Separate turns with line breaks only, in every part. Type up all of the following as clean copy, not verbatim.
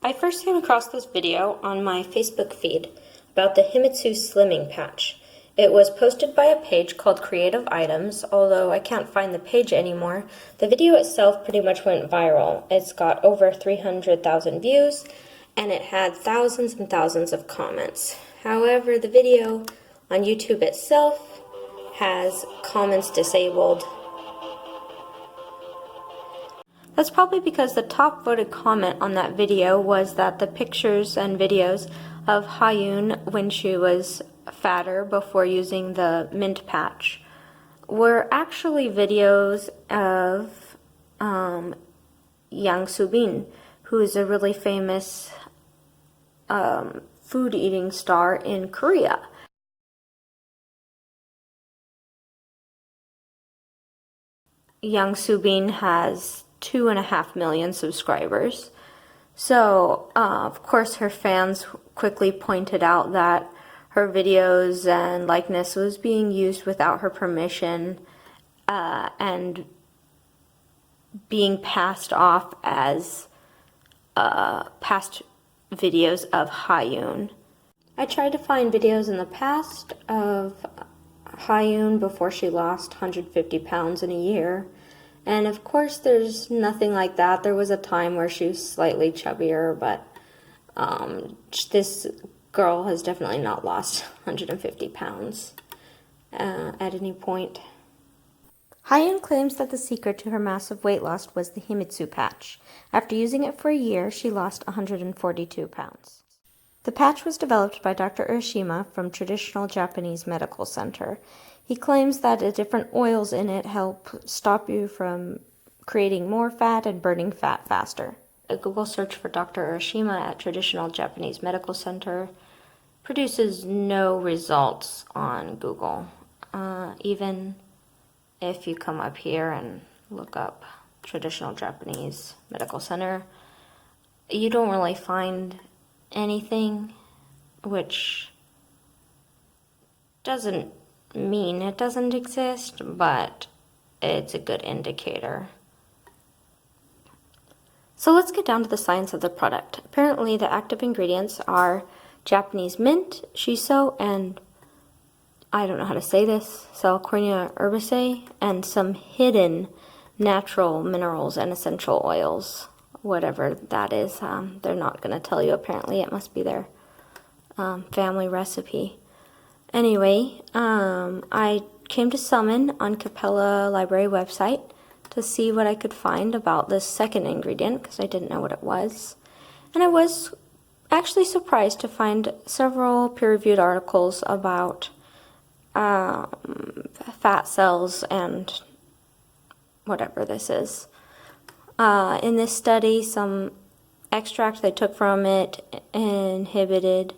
I first came across this video on my Facebook feed about the Himitsu Slimming Patch. It was posted by a page called Creative Items, although I can't find the page anymore. The video itself pretty much went viral. It's got over 300,000 views, and it had thousands and thousands of comments. However, the video on YouTube itself has comments disabled. That's probably because the top voted comment on that video was that the pictures and videos of Hyun when she was fatter before using the mint patch were actually videos of Yang Subin, who is a really famous food eating star in Korea. Yang Subin has 2.5 million subscribers. So, of course, her fans quickly pointed out that her videos and likeness was being used without her permission and being passed off as past videos of Hyun. I tried to find videos in the past of Hyun before she lost 150 pounds in a year. And of course, there's nothing like that. There was a time where she was slightly chubbier, but this girl has definitely not lost 150 pounds at any point. Hyun claims that the secret to her massive weight loss was the Himitsu patch. After using it for a year, she lost 142 pounds. The patch was developed by Dr. Urashima from Traditional Japanese Medical Center. He claims that the different oils in it help stop you from creating more fat and burning fat faster. A Google search for Dr. Urashima at Traditional Japanese Medical Center produces no results on Google. Even if you come up here and look up Traditional Japanese Medical Center, you don't really find anything, which doesn't mean it doesn't exist, but it's a good indicator. So let's get down to the science of the product. Apparently the active ingredients are Japanese mint, shiso, and I don't know how to say this, Salicornia herbaceae, and some hidden natural minerals and essential oils, whatever that is. They're not going to tell you, apparently. It must be their family recipe. Anyway, I came to Summon on Capella Library website to see what I could find about this second ingredient, because I didn't know what it was. And I was actually surprised to find several peer-reviewed articles about fat cells and whatever this is. In this study, some extract they took from it inhibited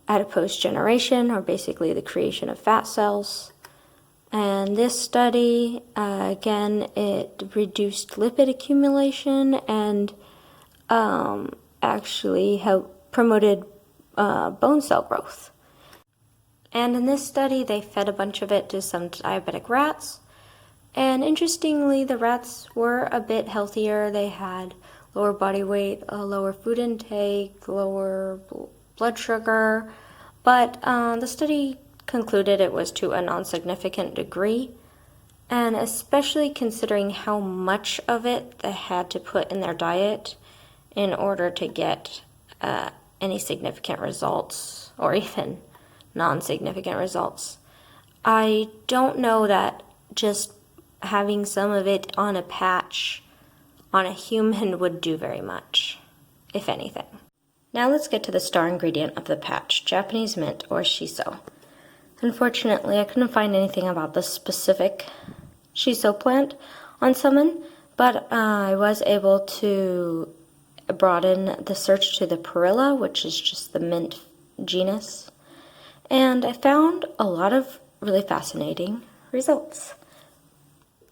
adipose generation, or basically the creation of fat cells. And this study, again, it reduced lipid accumulation and actually promoted bone cell growth. And in this study, they fed a bunch of it to some diabetic rats. And interestingly, the rats were a bit healthier. They had lower body weight, a lower food intake, lower blood sugar. But the study concluded it was to a non-significant degree. And especially considering how much of it they had to put in their diet in order to get any significant results, or even non-significant results. I don't know that just having some of it on a patch on a human would do very much, if anything. Now let's get to the star ingredient of the patch, Japanese mint, or shiso. Unfortunately, I couldn't find anything about the specific shiso plant on Summon, but I was able to broaden the search to the Perilla, which is just the mint genus, and I found a lot of really fascinating results.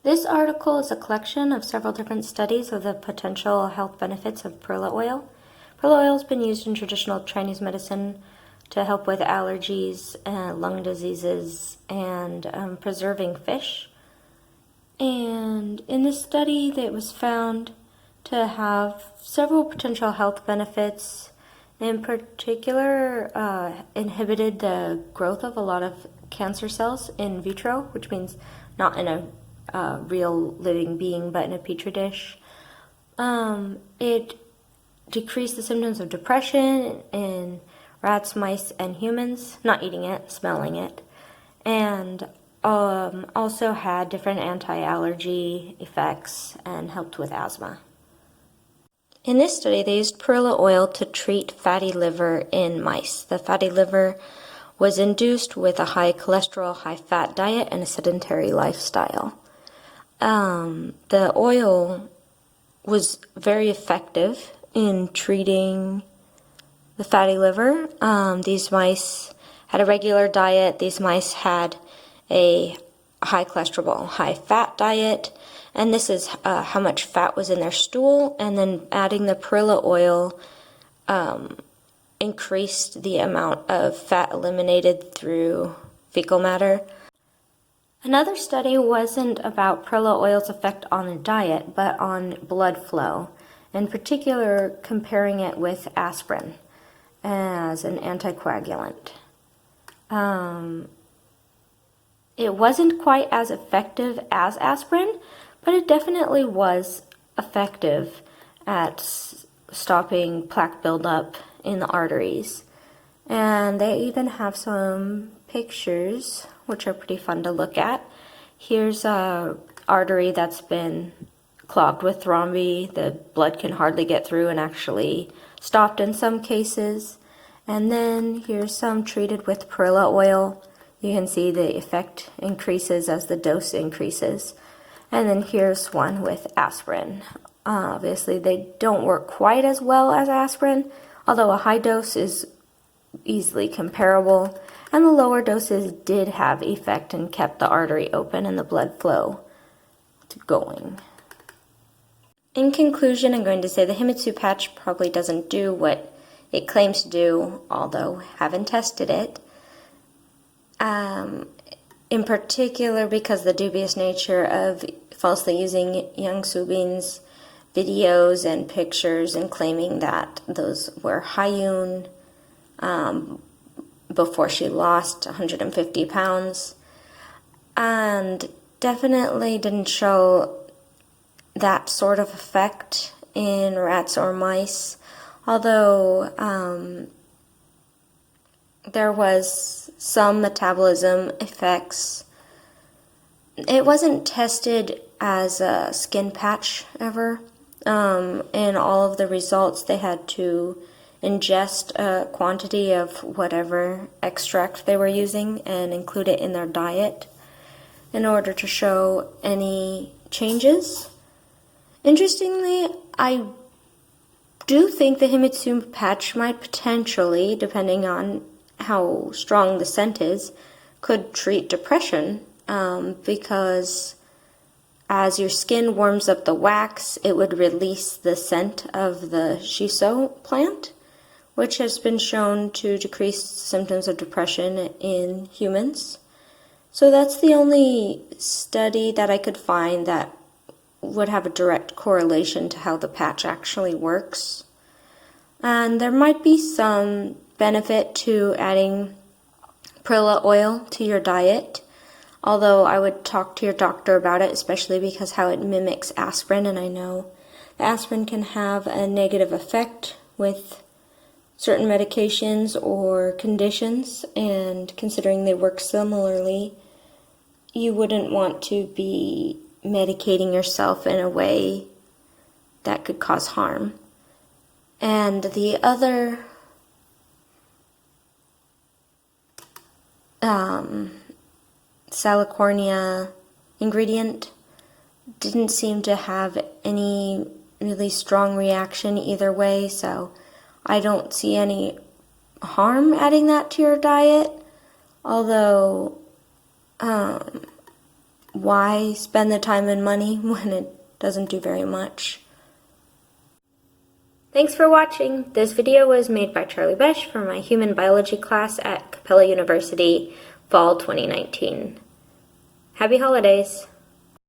This article is a collection of several different studies of the potential health benefits of perilla oil. Perilla oil has been used in traditional Chinese medicine to help with allergies, lung diseases, and preserving fish. And in this study, it was found to have several potential health benefits. In particular, inhibited the growth of a lot of cancer cells in vitro, which means not in a real living being, but in a petri dish. It decreased the symptoms of depression in rats, mice, and humans, not eating it, smelling it, and also had different anti-allergy effects and helped with asthma. In this study, they used Perilla oil to treat fatty liver in mice. The fatty liver was induced with a high cholesterol, high fat diet and a sedentary lifestyle. The oil was very effective in treating the fatty liver. These mice had a regular diet. These mice had a high cholesterol, high fat diet, and this is how much fat was in their stool, and then adding the Perilla oil increased the amount of fat eliminated through fecal matter. Another study wasn't about Perilla oil's effect on the diet, but on blood flow, in particular comparing it with aspirin as an anticoagulant. It wasn't quite as effective as aspirin, but it definitely was effective at stopping plaque buildup in the arteries. And they even have some pictures, which are pretty fun to look at. Here's a artery that's been clogged with thrombi. The blood can hardly get through and actually stopped in some cases. And then here's some treated with Perilla oil. You can see the effect increases as the dose increases. And then here's one with aspirin. Obviously, they don't work quite as well as aspirin, although a high dose is easily comparable. And the lower doses did have effect and kept the artery open and the blood flow going. In conclusion, I'm going to say the Himitsu patch probably doesn't do what it claims to do, although haven't tested it. In particular because the dubious nature of falsely using Yang Subin's videos and pictures and claiming that those were Hyun before she lost 150 pounds, and definitely didn't show that sort of effect in rats or mice, although there was some metabolism effects. It wasn't tested as a skin patch ever. In all of the results, they had to ingest a quantity of whatever extract they were using and include it in their diet in order to show any changes. Interestingly, I do think the Himitsu patch might potentially, depending on how strong the scent is, could treat depression because as your skin warms up the wax, it would release the scent of the shiso plant, which has been shown to decrease symptoms of depression in humans. So that's the only study that I could find that would have a direct correlation to how the patch actually works. And there might be some benefit to adding Perilla oil to your diet, although I would talk to your doctor about it, especially because how it mimics aspirin, and I know the aspirin can have a negative effect with certain medications or conditions, and considering they work similarly, you wouldn't want to be medicating yourself in a way that could cause harm. And the other Salicornia ingredient didn't seem to have any really strong reaction either way, so I don't see any harm adding that to your diet, although why spend the time and money when it doesn't do very much? Thanks for watching. This video was made by Charlie Besh for my human biology class at Capella University, fall 2019. Happy holidays!